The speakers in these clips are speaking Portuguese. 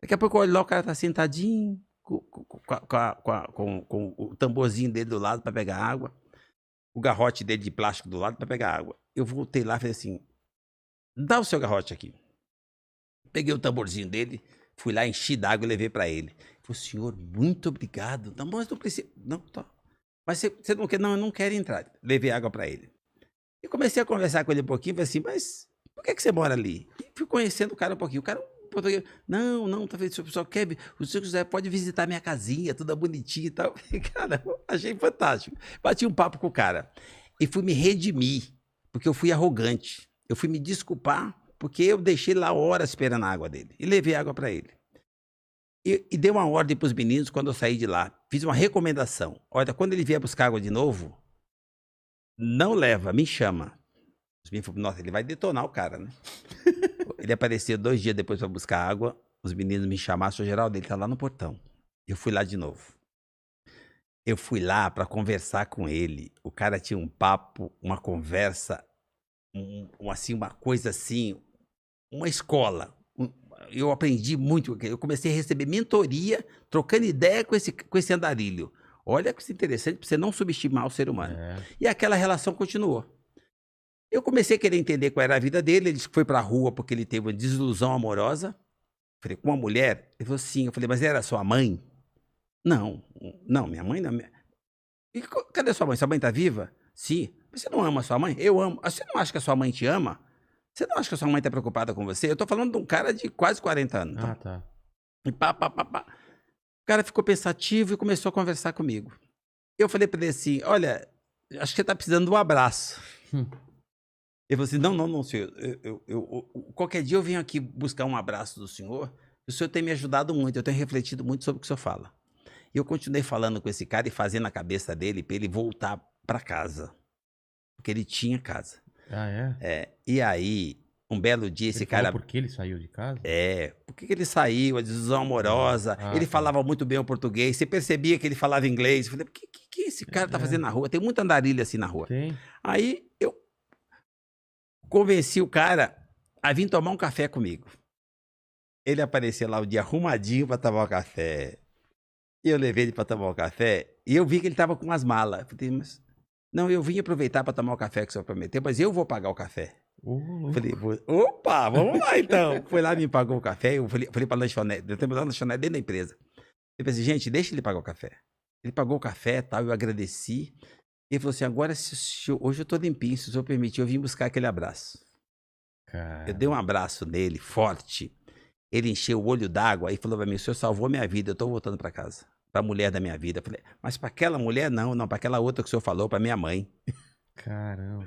Daqui a pouco eu olho lá, o cara tá sentadinho, com o tamborzinho dele do lado para pegar água, o garrote dele de plástico do lado para pegar água. Eu voltei lá e falei assim, dá o seu garrote aqui. Peguei o tamborzinho dele, fui lá, enchi d'água e levei para ele. Ele falou, senhor, muito obrigado. Não, mas não precisa. Não, tá. Mas você não quer? Não, eu não quero entrar. Levei água para ele. E comecei a conversar com ele um pouquinho, falei assim, mas por que você mora ali? E fui conhecendo o cara um pouquinho. O cara, português, não, tá vendo? O senhor quer, o senhor José pode visitar minha casinha, toda bonitinha e tal. Cara, achei fantástico. Bati um papo com o cara. E fui me redimir, porque eu fui arrogante. Eu fui me desculpar, porque eu deixei lá horas esperando a água dele. E levei água para ele. E dei uma ordem para os meninos quando eu saí de lá. Fiz uma recomendação. Olha, quando ele vier buscar água de novo, não leva, me chama. Os meninos falaram, nossa, ele vai detonar o cara, né? Ele apareceu 2 dias depois para buscar água. Os meninos me chamaram, seu Geraldo, ele tá lá no portão. Eu fui lá de novo. Eu fui lá para conversar com ele. O cara tinha um papo, uma conversa, assim, uma coisa assim, uma escola. Eu aprendi muito. Eu comecei a receber mentoria, trocando ideia com esse andarilho. Olha que interessante, para você não subestimar o ser humano. E aquela relação continuou. Eu comecei a querer entender qual era a vida dele. Ele foi pra rua porque ele teve uma desilusão amorosa. Falei, com uma mulher? Ele falou, sim. Eu falei, mas era sua mãe? Não, minha mãe não. E cadê sua mãe? Sua mãe tá viva? Sim. Você não ama sua mãe? Eu amo. Você não acha que a sua mãe te ama? Você não acha que a sua mãe tá preocupada com você? Eu tô falando de um cara de quase 40 anos. Ah, tá. E pá. O cara ficou pensativo e começou a conversar comigo. Eu falei pra ele assim, olha, acho que você tá precisando de um abraço. Ele falou assim, não, senhor, qualquer dia eu venho aqui buscar um abraço do senhor, o senhor tem me ajudado muito, eu tenho refletido muito sobre o que o senhor fala. E eu continuei falando com esse cara e fazendo a cabeça dele para ele voltar para casa, porque ele tinha casa. Ah, é? E aí, um belo dia, esse Ele falou cara... por que ele saiu de casa? por que ele saiu, a desilusão amorosa, ele tá. falava muito bem o português, você percebia que ele falava inglês, eu falei, o que esse cara tá fazendo na rua? Tem muita andarilha assim na rua. Tem. Aí, eu convenci o cara a vir tomar um café comigo. Ele apareceu lá o dia arrumadinho para tomar um café. E eu levei ele para tomar um café e eu vi que ele tava com umas malas. Eu falei, mas... Não, eu vim aproveitar para tomar o café que o senhor prometeu, mas eu vou pagar o café. Eu falei, opa, vamos lá então. Foi lá, me pagou o café, eu falei para a lanchonete, eu tenho uma lanchonete dentro da empresa. Eu pensei, gente, deixa ele pagar o café. Ele pagou o café e tal, eu agradeci. Ele falou assim, agora, hoje eu tô limpinho, se o senhor permitir, eu vim buscar aquele abraço. Eu dei um abraço nele, forte. Ele encheu o olho d'água e falou pra mim, o senhor salvou minha vida, eu tô voltando pra casa. Pra mulher da minha vida. Eu falei, mas pra aquela mulher não, pra aquela outra que o senhor falou, pra minha mãe. Caramba.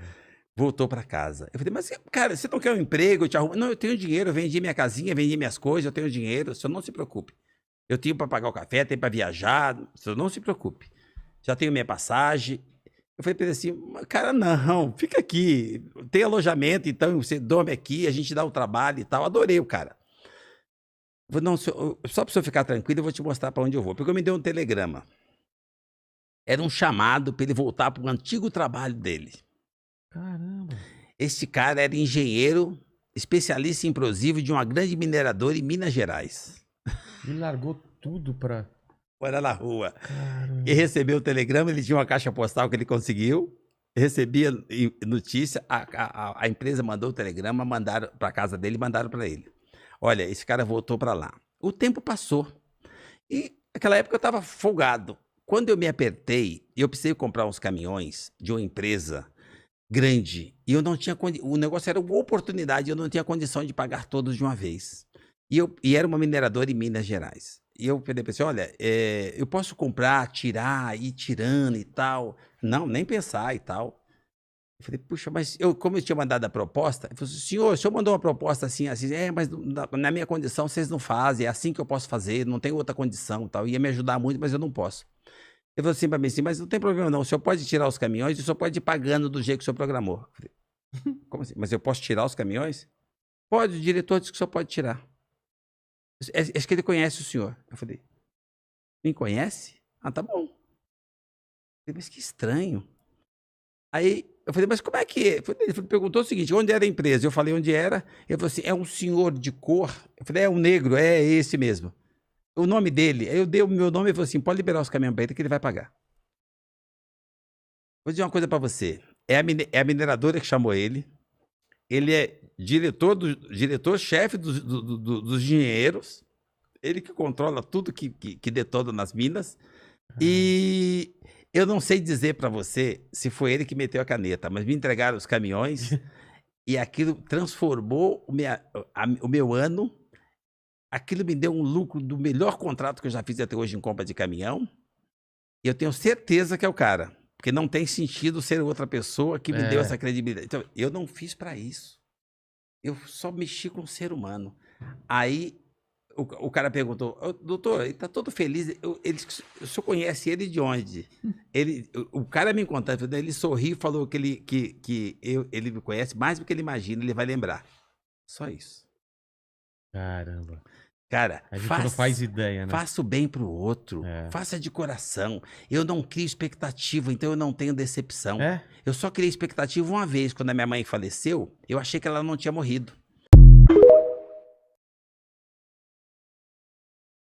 Voltou pra casa. Eu falei, mas cara, você não quer um emprego? Eu te arrumo. Não, eu tenho dinheiro, eu vendi minha casinha, vendi minhas coisas, eu tenho dinheiro, o senhor não se preocupe. Eu tenho pra pagar o café, tenho pra viajar, o senhor não se preocupe. Já tenho minha passagem. Eu falei pra ele assim, cara, não, fica aqui, tem alojamento, então você dorme aqui, a gente dá o trabalho e tal. Adorei o cara. Eu falei, não, só pra você ficar tranquilo, eu vou te mostrar pra onde eu vou. Porque eu me dei um telegrama. Era um chamado pra ele voltar pro antigo trabalho dele. Caramba. Esse cara era engenheiro, especialista em implosivo de uma grande mineradora em Minas Gerais. Ele largou tudo pra... Fora na rua. Caramba. E recebeu o telegrama, ele tinha uma caixa postal que ele conseguiu, recebia notícia, a empresa mandou o telegrama, mandaram pra casa dele e mandaram pra ele. Olha, esse cara voltou pra lá. O tempo passou. E naquela época eu tava folgado. Quando eu me apertei, eu precisei comprar uns caminhões de uma empresa grande. E eu não tinha o negócio era uma oportunidade, eu não tinha condição de pagar todos de uma vez. E era uma mineradora em Minas Gerais. E eu falei para ele, olha, eu posso comprar, tirar, ir tirando e tal. Não, nem pensar e tal. Eu falei, puxa, mas como eu tinha mandado a proposta, ele falou assim, senhor, o senhor mandou uma proposta assim, mas na minha condição vocês não fazem, é assim que eu posso fazer, não tem outra condição e tal. Ia me ajudar muito, mas eu não posso. Ele falou assim para mim, assim, mas não tem problema não, o senhor pode tirar os caminhões e o senhor pode ir pagando do jeito que o senhor programou. Eu falei, como assim? Mas eu posso tirar os caminhões? Pode, o diretor disse que o senhor pode tirar. Acho que ele conhece o senhor. Eu falei, me conhece? Ah, tá bom. Eu falei, mas que estranho. Aí Eu falei, mas como é que é? Ele perguntou o seguinte, onde era a empresa? Eu falei, onde era? Ele falou assim, é um senhor de cor. Eu falei, é um negro, é esse mesmo. O nome dele, aí eu dei o meu nome e falei assim, pode liberar os caminhões para ele que ele vai pagar. Vou dizer uma coisa para você, é a mineradora que chamou ele, ele é diretor-chefe dos engenheiros, ele que controla tudo que detona nas minas, e eu não sei dizer para você se foi ele que meteu a caneta, mas me entregaram os caminhões e aquilo transformou o meu ano. Aquilo me deu um lucro do melhor contrato que eu já fiz até hoje em compra de caminhão. E eu tenho certeza que é o cara. Porque não tem sentido ser outra pessoa que me deu essa credibilidade. Então, eu não fiz para isso. Eu só mexi com o ser humano. Aí o cara perguntou, doutor, ele tá todo feliz. O senhor conhece ele de onde? O cara me contou, ele sorriu e falou que ele me conhece mais do que ele imagina, ele vai lembrar. Só isso. Caramba. Cara, A gente não faz ideia, né? Faça o bem pro outro. Faça de coração. Eu não crio expectativa, então eu não tenho decepção. Eu só criei expectativa uma vez, quando a minha mãe faleceu, eu achei que ela não tinha morrido.